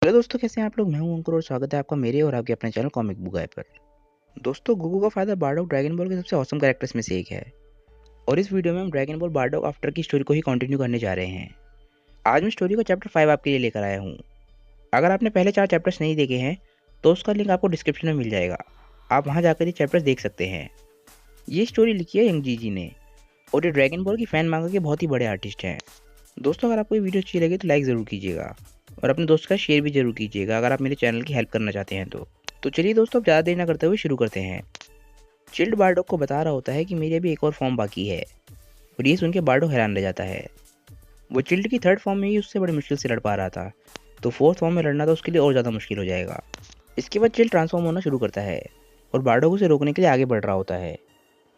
Hello दोस्तों, कैसे हैं आप लोग। मैं हूं अंकुर और स्वागत है आपका मेरे और आपके अपने चैनल कॉमिक बुक गाय पर। दोस्तों, गुगू का फादर बारडॉग ड्रैगन बॉल के सबसे ऑसम कैरेक्टर्स में से एक है और इस वीडियो में हम ड्रैगन बॉल बारडॉग आफ्टर की स्टोरी को ही कंटिन्यू करने जा रहे हैं। आज मैं स्टोरी का चैप्टर 5 आपके लिए लेकर आया हूँ। अगर आपने पहले 4 चैप्टर्स नहीं देखे हैं तो उसका लिंक आपको डिस्क्रिप्शन में मिल जाएगा। आप वहाँ जाकर ये चैप्टर्स देख सकते हैं। ये स्टोरी लिखी है यंग जी ने और ये ड्रैगन बॉल की फैन मांगा के बहुत ही बड़े आर्टिस्ट हैं। दोस्तों, अगर आपको ये वीडियो अच्छी लगे तो लाइक ज़रूर कीजिएगा और अपने दोस्त का शेयर भी ज़रूर कीजिएगा अगर आप मेरे चैनल की हेल्प करना चाहते हैं तो चलिए दोस्तों, अब ज़्यादा देर ना करते हुए शुरू करते हैं। चिल्ड बारडॉग को बता रहा होता है कि मेरी अभी एक और फॉर्म बाकी है और ये सुन के बारडॉग हैरान रह जाता है। वो चिल्ड की 3rd फॉर्म में ही उससे बड़ी मुश्किल से लड़ पा रहा था, तो 4th फॉर्म में लड़ना तो उसके लिए और ज़्यादा मुश्किल हो जाएगा। इसके बाद चिल्ड ट्रांसफॉर्म होना शुरू करता है और बारडॉग उसे रोकने के लिए आगे बढ़ रहा होता है,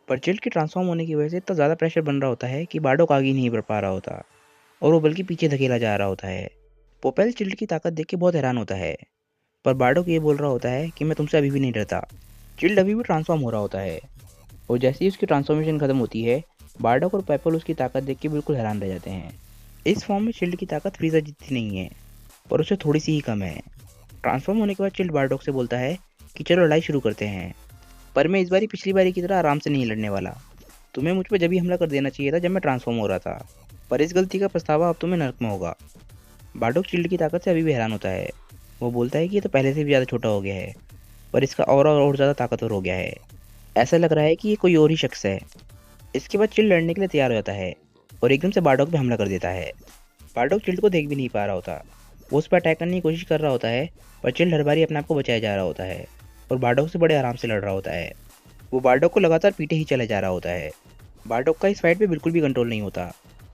पर चिल्ड के ट्रांसफॉर्म होने की वजह से इतना ज़्यादा प्रेशर बन रहा होता है कि बारडॉग आगे नहीं बढ़ पा रहा होता और वो बल्कि पीछे धकेला जा रहा होता है। पोपेल चिल्ड की ताकत देख के बहुत हैरान होता है, पर बारडॉग ये बोल रहा होता है कि मैं तुमसे अभी भी नहीं डरता। चिल्ड अभी भी ट्रांसफॉर्म हो रहा होता है और जैसे ही उसकी ट्रांसफॉर्मेशन खत्म होती है, बारडॉग और पेपल उसकी ताकत देख के बिल्कुल हैरान रह जाते हैं। इस फॉर्म में चिल्ड की ताकत फ्रीज़र जितनी नहीं है, पर उससे थोड़ी सी ही कम है। ट्रांसफॉर्म होने के बाद चिल्ड बारडॉग से बोलता है कि चलो लड़ाई शुरू करते हैं, पर मैं इस बारी पिछली बारी की तरह आराम से नहीं लड़ने वाला। तुम्हें मुझ पर जब भी हमला कर देना चाहिए था जब मैं ट्रांसफॉर्म हो रहा था, पर इस गलती का पछतावा अब तुम्हें नरक में होगा। बारडॉग चिल्ड की ताकत से अभी भी हैरान होता है। वो बोलता है कि ये तो पहले से भी ज़्यादा छोटा हो गया है, पर इसका और ज़्यादा ताकतवर हो गया है। ऐसा लग रहा है कि ये कोई और ही शख्स है। इसके बाद चिल्ड लड़ने के लिए तैयार हो जाता है और एकदम से बारडॉग पे हमला कर देता है। बारडॉग चिल्ड को देख भी नहीं पा रहा होता। वो उस पर अटैक करने की कोशिश कर रहा होता है, पर चिल्ड हर बारी अपने आप को बचाया जा रहा होता है और बारडॉग से बड़े आराम से लड़ रहा होता है। वो बारडॉग को लगातार पीटे ही चला जा रहा होता है। बारडॉग का इस फाइट पे बिल्कुल भी कंट्रोल नहीं होता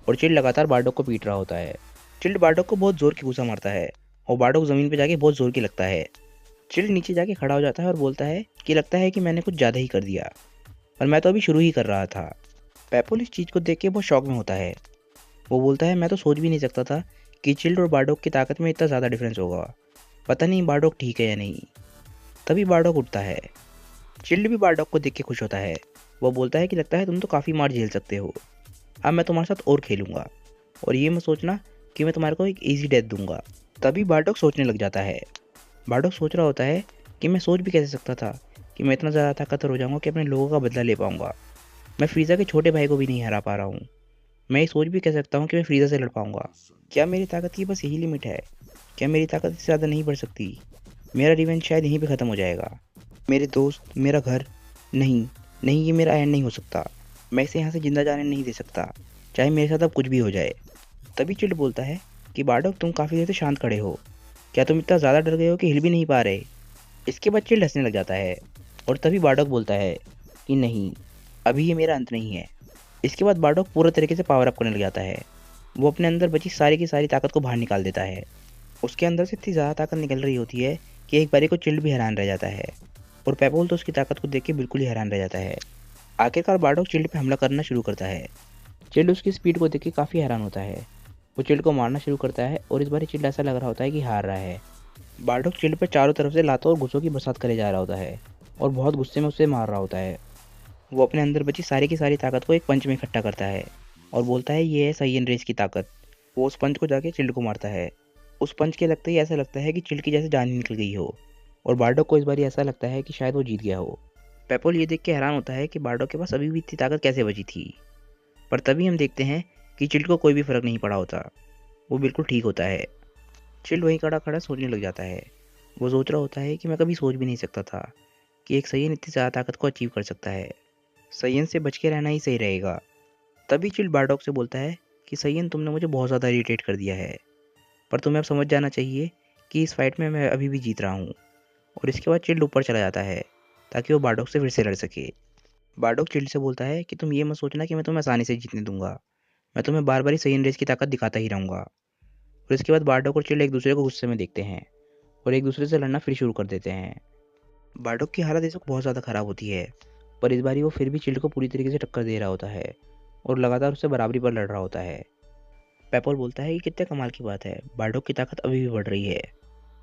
और चिल्ड लगातार बारडॉग को पीट रहा होता है। चिल्ड बारडॉग को बहुत जोर की घूसा मारता है और बारडॉग जमीन पे जाके बहुत जोर की लगता है। चिल्ड नीचे जाके खड़ा हो जाता है और बोलता है कि लगता है कि मैंने कुछ ज़्यादा ही कर दिया, पर मैं तो अभी शुरू ही कर रहा था। पेपोल इस चीज़ को देख के बहुत शॉक में होता है। वो बोलता है मैं तो सोच भी नहीं सकता था कि चिल्ड और बारडॉग की ताकत में इतना ज़्यादा डिफरेंस होगा। पता नहीं बारडॉग ठीक है या नहीं। तभी बारडॉग उठता है। चिल्ड भी बारडॉग को देख के खुश होता है। वो बोलता है कि लगता है तुम तो काफ़ी मार झेल सकते हो, अब मैं तुम्हारे साथ और खेलूंगा और ये मत सोचना कि मैं तुम्हारे को एक ईजी डेथ दूंगा। तभी बारडॉग सोचने लग जाता है। बारडॉग सोच रहा होता है कि मैं सोच भी कैसे सकता था कि मैं इतना ज़्यादा ताकतवर हो जाऊंगा कि अपने लोगों का बदला ले पाऊंगा। मैं फ्रीज़ा के छोटे भाई को भी नहीं हरा पा रहा हूँ। मैं ये सोच भी कह सकता हूँ कि मैं फ्रीज़ा से लड़ पाऊंगा। क्या मेरी ताकत की बस यही लिमिट है? क्या मेरी ताकत इससे ज़्यादा नहीं बढ़ सकती? मेरा रिवेंज शायद यहीं पे ख़त्म हो जाएगा। मेरे दोस्त, मेरा घर, नहीं, नहीं, ये मेरा एंड नहीं हो सकता। मैं इसे यहाँ से ज़िंदा जाने नहीं दे सकता, चाहे मेरे साथ अब कुछ भी हो जाए। तभी चिल्ड बोलता है कि बारडॉग तुम काफ़ी देर से शांत खड़े हो, क्या तुम इतना ज़्यादा डर गए हो कि हिल भी नहीं पा रहे? इसके बाद चिल्ड हंसने लग जाता है और तभी बारडॉग बोलता है कि नहीं, अभी ये मेरा अंत नहीं है। इसके बाद बारडॉग पूरे तरीके से पावर अप करने लग जाता है। वो अपने अंदर बची सारी की सारी ताकत को बाहर निकाल देता है। उसके अंदर से इतनी ज़्यादा ताकत निकल रही होती है कि एक बारी को चिल्ड भी हैरान रह जाता है और पेपोल तो उसकी ताकत को देख के बिल्कुल ही हैरान रह जाता है। आखिरकार बारडॉग चिल्ड पे हमला करना शुरू करता है। चिल्ड उसकी स्पीड को देख के काफ़ी हैरान होता है। वो चिल्ड को मारना शुरू करता है और इस बार चिल्ड ऐसा लग रहा होता है कि हार रहा है। बारडॉग चिल्ड पर चारों तरफ से लातों और गुस्सों की बरसात करे जा रहा होता है और बहुत गुस्से में उसे मार रहा होता है। वो अपने अंदर बची सारी की सारी ताकत को एक पंच में इकट्ठा करता है और बोलता है ये है साइयन रेस की ताकत। वो उस पंच को जाके चिल्ड को मारता है। उस पंच के लगते ही ऐसा लगता है कि चिल्ड की जैसे जान ही निकल गई हो और बारडॉग को इस बार ऐसा लगता है कि शायद वो जीत गया हो। पेपोल ये देख के हैरान होता है कि बारडॉग के पास अभी भी इतनी ताकत कैसे बची थी, पर तभी हम देखते हैं कि चिल्ड को कोई भी फर्क नहीं पड़ा होता। वो बिल्कुल ठीक होता है। चिल्ड वहीं खड़ा खड़ा सोचने लग जाता है। वो सोच रहा होता है कि मैं कभी सोच भी नहीं सकता था कि एक सैयन इतनी ज़्यादा ताकत को अचीव कर सकता है। सैयन से बच के रहना ही सही रहेगा। तभी चिल्ड बारडॉग से बोलता है कि सैयन, तुमने मुझे बहुत ज़्यादा इरिटेट कर दिया है, पर तुम्हें अब समझ जाना चाहिए कि इस फाइट में मैं अभी भी जीत रहा हूँ। और इसके बाद चिल्ड ऊपर चला जाता है ताकि वो बारडॉग से फिर से लड़ सके। बारडॉग चिल्ड से बोलता है कि तुम ये मत सोचना कि मैं तुम्हें आसानी से जीतने दूंगा। मैं तुम्हें बार बार ही सैयन रेस की ताकत दिखाता ही रहूँगा। और इसके बाद बारडॉग और चिल्ड एक दूसरे को गुस्से में देखते हैं और एक दूसरे से लड़ना फिर शुरू कर देते हैं। बारडॉग की हालत इस वक्त बहुत ज़्यादा ख़राब होती है, पर इस बारी वो फिर भी चिल्ड को पूरी तरीके से टक्कर दे रहा होता है और लगातार उससे बराबरी पर लड़ रहा होता है। पेपोल बोलता है कि कितने कमाल की बात है, बारडॉग की ताकत अभी भी बढ़ रही है।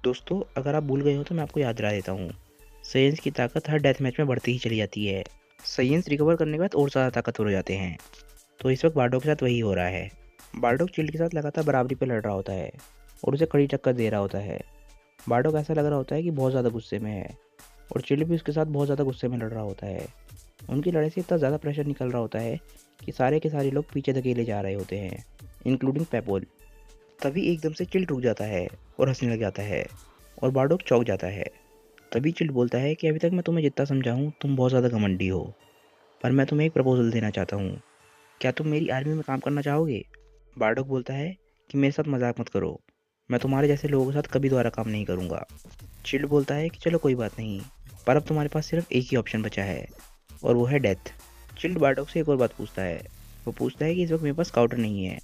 दोस्तों, अगर आप भूल गए हो तो मैं आपको याद दिला देता हूँ। सैयन्स की ताकत हर डेथ मैच में बढ़ती ही चली जाती है। सैयन्स रिकवर करने के बाद और ज़्यादा ताकतवर हो जाते हैं। तो इस वक्त बारडॉग के साथ वही हो रहा है। बारडॉग चिल्ड के साथ लगातार बराबरी पर लड़ रहा होता है और उसे कड़ी टक्कर दे रहा होता है। बार्डोक ऐसा लग रहा होता है कि बहुत ज़्यादा गुस्से में है और चिल्ड भी उसके साथ बहुत ज़्यादा गुस्से में लड़ रहा होता है। उनकी लड़ाई से इतना ज़्यादा प्रेशर निकल रहा होता है कि सारे के सारे लोग पीछे धकेले जा रहे होते हैं, इंक्लूडिंग पेपोल। तभी एकदम से चिल्ड रुक जाता है और हंसने लग जाता है और बार्डोक चौंक जाता है। तभी चिल्ड बोलता है कि अभी तक मैं तुम्हें जितना समझा हूँ तुम बहुत ज़्यादा घमंडी हो, पर मैं तुम्हें एक प्रपोजल देना चाहता हूँ। क्या तुम मेरी आर्मी में काम करना चाहोगे? बार्डोक बोलता है कि मेरे साथ मजाक मत करो, मैं तुम्हारे जैसे लोगों के साथ कभी दोबारा काम नहीं करूँगा। चिल्ड बोलता है कि चलो कोई बात नहीं, पर अब तुम्हारे पास सिर्फ एक ही ऑप्शन बचा है और वो है डेथ। चिल्ड बार्डोक से एक और बात पूछता है। वो पूछता है कि इस वक्त मेरे पास काउंटर नहीं है,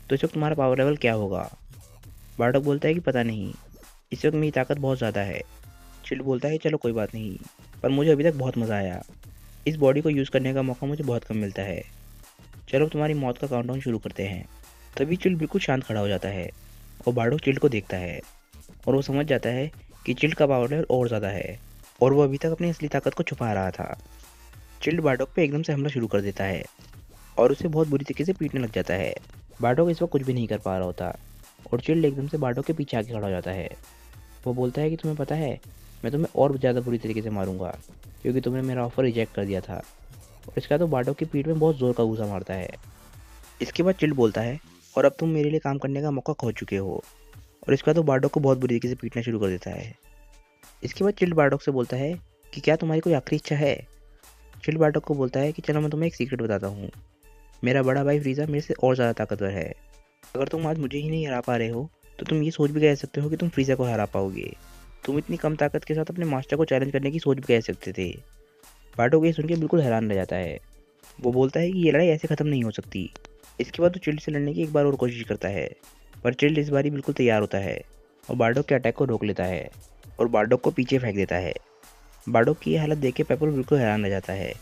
तो इस वक्त तुम्हारा पावर लेवल क्या होगा? बार्डोक बोलता है कि पता नहीं, इस वक्त मेरी ताकत बहुत ज़्यादा है। चिल्ड बोलता है चलो कोई बात नहीं, पर मुझे अभी तक बहुत मज़ा आया। इस बॉडी को यूज़ करने का मौका मुझे बहुत कम मिलता है। चलो तुम्हारी मौत का काउंटडाउन शुरू करते हैं। तभी चिल्ड बिल्कुल शांत खड़ा हो जाता है और बार्डोक चिल्ड को देखता है और वो समझ जाता है कि चिल्ड का पावर लेवल और ज़्यादा है और वो अभी तक अपनी असली ताकत को छुपा रहा था। चिल्ड बार्डोक पे एकदम से हमला शुरू कर देता है और उसे बहुत बुरी तरीके से पीटने लग जाता है। बार्डोक इस वक्त कुछ भी नहीं कर पा रहा होता और चिल्ड एकदम से बार्डोक के पीछे आके खड़ा हो जाता है। वो बोलता है कि तुम्हें पता है, मैं तुम्हें और ज़्यादा बुरी तरीके से मारूंगा क्योंकि तुमने मेरा ऑफर रिजेक्ट कर दिया था। और इसका तो बार्डोक की पीठ में बहुत ज़ोर का घूसा मारता है। इसके बाद चिल्ड बोलता है और अब तुम मेरे लिए काम करने का मौका खो चुके हो। और इसके बाद वो बार्डोक को बहुत बुरी तरीके से पीटना शुरू कर देता है। इसके बाद चिल्ड बार्डोक से बोलता है कि क्या तुम्हारी कोई आखिरी इच्छा है? चिल्ड बार्डोक को बोलता है कि चलो मैं तुम्हें एक सीक्रेट बताता हूँ, मेरा बड़ा भाई फ्रीज़ा मेरे से और ज़्यादा ताकतवर है। अगर तुम आज मुझे ही नहीं हरा पा रहे हो तो तुम ये सोच भी कह सकते हो कि तुम फ्रीज़ा को हरा पाओगे। तुम इतनी कम ताकत के साथ अपने मास्टर को चैलेंज करने की सोच भी कह सकते थे। बार्डोक ये सुन के बिल्कुल हैरान रह जाता है। वो बोलता है कि ये लड़ाई ऐसे ख़त्म नहीं हो सकती। इसके बाद वो चिल्ड से लड़ने की एक बार और कोशिश करता है, पर चिल्ड इस बारी बिल्कुल तैयार होता है और बार्डोक के अटैक को रोक लेता है और बार्डोक को पीछे फेंक देता है। बार्डोक की ये हालत देख के पेपोल बिल्कुल हैरान रह जाता है।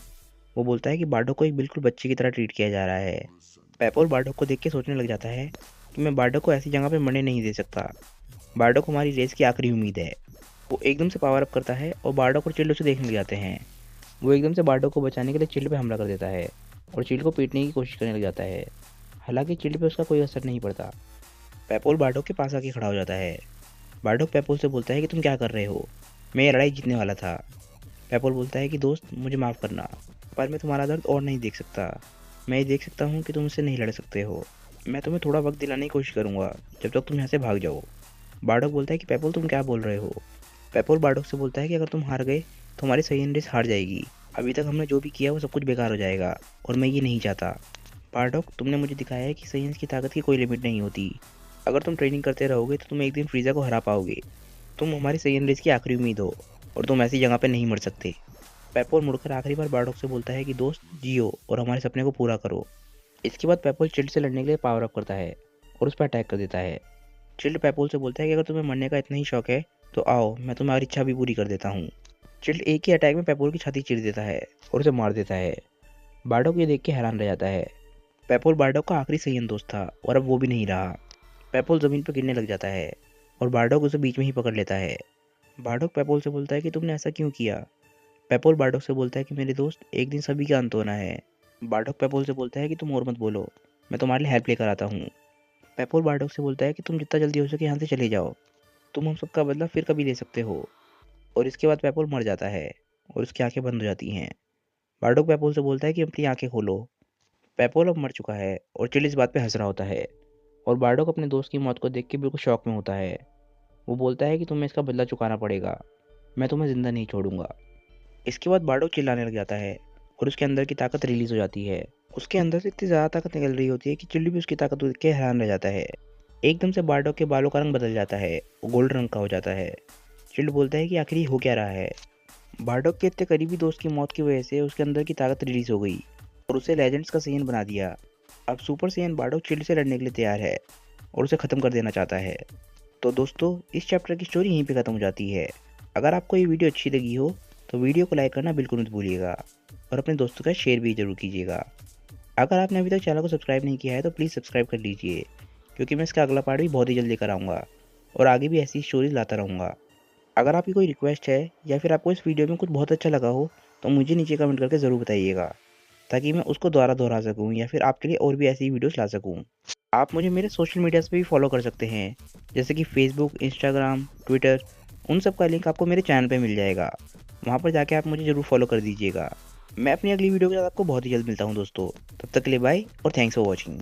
वो बोलता है कि बार्डोक को एक बिल्कुल बच्चे की तरह ट्रीट किया जा रहा है। पेपोल बार्डोक को देख के सोचने लग जाता है कि मैं बार्डोक को ऐसी जगह पे मरने नहीं दे सकता। बार्डोक हमारी रेस की आखिरी उम्मीद है। वो एकदम से पावर अप करता है और बार्डोक और चिल्ड उसे देखने लग जाते हैं। वो एकदम से बार्डोक को बचाने के लिए चिल्ड पे हमला कर देता है और चिल्ड को पीटने की कोशिश करने लग जाता है। हालांकि चिल्ड पे उसका कोई असर नहीं पड़ता। पेपोल बार्डोक के पास आके खड़ा हो जाता है। बार्डोक पेपोल से बोलता है कि तुम क्या कर रहे हो, मैं ये लड़ाई जीतने वाला था। पेपोल बोलता है कि दोस्त मुझे माफ़ करना, पर मैं तुम्हारा दर्द और नहीं देख सकता। मैं ये देख सकता हूँ कि तुम मुझसे नहीं लड़ सकते हो। मैं तुम्हें थोड़ा वक्त दिलाने की कोशिश करूँगा जब तक तुम यहाँ से भाग जाओ। बार्डोक बोलता है कि पेपोल तुम क्या बोल रहे हो? पेपोल बार्डोक से बोलता है कि अगर तुम हार गए तो हमारी सही रेस हार जाएगी। अभी तक हमने जो भी किया वो सब कुछ बेकार हो जाएगा और मैं ये नहीं चाहता। बार्डोक तुमने मुझे दिखाया है कि साइंस की ताकत की कोई लिमिट नहीं होती। अगर तुम ट्रेनिंग करते रहोगे तो तुम एक दिन फ्रीज़ा को हरा पाओगे। तुम हमारी साइंस रेस की आखिरी उम्मीद हो और तुम ऐसी जगह पे नहीं मर सकते। पेपोल मुड़कर आखिरी बार बार्डोक से बोलता है कि दोस्त जियो और हमारे सपने को पूरा करो। इसके बाद पेपोल चिल्ड से लड़ने के लिए पावर अप करता है और उस पर अटैक कर देता है। चिल्ड पेपोल से बोलता है कि अगर तुम्हें मरने का इतना ही शौक है तो आओ, मैं तुम्हारी इच्छा भी पूरी कर देता हूँ। चिल्ड एक ही अटैक में पेपोल की छाती चीर देता है और उसे मार देता है। बार्डोक ये देख के हैरान रह जाता है। पेपोल बार्डोक का आखिरी सही दोस्त था और अब वो भी नहीं रहा। पेपोल ज़मीन पर गिरने लग जाता है और बार्डोक उसे बीच में ही पकड़ लेता है। बार्डोक पेपोल से बोलता है कि तुमने ऐसा क्यों किया? पेपोल बार्डोक से बोलता है कि मेरे दोस्त एक दिन सभी का अंत होना है। बार्डोक पेपोल से बोलता है कि तुम और मत बोलो, मैं तुम्हारे लिए हेल्प लेकर आता हूँ। पेपोल बार्डोक से बोलता है कि तुम जितना जल्दी हो सके यहाँ से चले जाओ, तुम हम सबका बदला फिर कभी ले सकते हो। और इसके बाद पेपोल मर जाता है और उसकी आंखें बंद हो जाती हैं। बार्डोक पेपोल से बोलता है कि अपनी आंखें खोलो। पेपोल अब मर चुका है और चिल इस बात पे हंस रहा होता है और बार्डोक अपने दोस्त की मौत को देख के बिल्कुल शौक में होता है। वो बोलता है कि तुम्हें इसका बदला चुकाना पड़ेगा, मैं तुम्हें जिंदा नहीं छोड़ूंगा। इसके बाद बार्डोक चिल्लाने लग जाता है और उसके अंदर की ताकत रिलीज हो जाती है। उसके अंदर से इतनी ज़्यादा ताकत निकल रही होती है कि चिल्ली भी उसकी ताकत देख के हैरान रह जाता है। एकदम से बार्डोक के बालों का रंग बदल जाता है, वो गोल्ड रंग का हो जाता है। चिल्ड बोलता है कि आखिर ये हो क्या रहा है। बार्डोक के इतने करीबी दोस्त की मौत की वजह से उसके अंदर की ताकत रिलीज हो गई और उसे लेजेंड्स का सैयन बना दिया। अब सुपर सैयन बार्डोक चिल्ड से लड़ने के लिए तैयार है और उसे ख़त्म कर देना चाहता है। तो दोस्तों, इस चैप्टर की स्टोरी यहीं पे ख़त्म हो जाती है। अगर आपको ये वीडियो अच्छी लगी हो तो वीडियो को लाइक करना बिल्कुल मत भूलिएगा और अपने दोस्तों का शेयर भी ज़रूर कीजिएगा। अगर आपने अभी तक चैनल को सब्सक्राइब नहीं किया है तो प्लीज़ सब्सक्राइब कर लीजिए, क्योंकि मैं इसका अगला पार्ट भी बहुत ही जल्द लेकर आऊँगा और आगे भी ऐसी स्टोरीज लाता रहूँगा। अगर आपकी कोई रिक्वेस्ट है या फिर आपको इस वीडियो में कुछ बहुत अच्छा लगा हो तो मुझे नीचे कमेंट करके ज़रूर बताइएगा, ताकि मैं उसको दोबारा दोहरा सकूँ या फिर आपके लिए और भी ऐसी वीडियोस ला सकूँ। आप मुझे मेरे सोशल मीडियाज़ पे भी फॉलो कर सकते हैं, जैसे कि फेसबुक, इंस्टाग्राम, ट्विटर उन सब का लिंक आपको मेरे चैनल पे मिल जाएगा। वहाँ पर जाके आप मुझे ज़रूर फॉलो कर दीजिएगा। मैं अपनी अगली वीडियो के साथ आपको बहुत ही जल्द मिलता हूँ दोस्तों। तब तक के लिए बाय और थैंक्स फॉर वॉचिंग।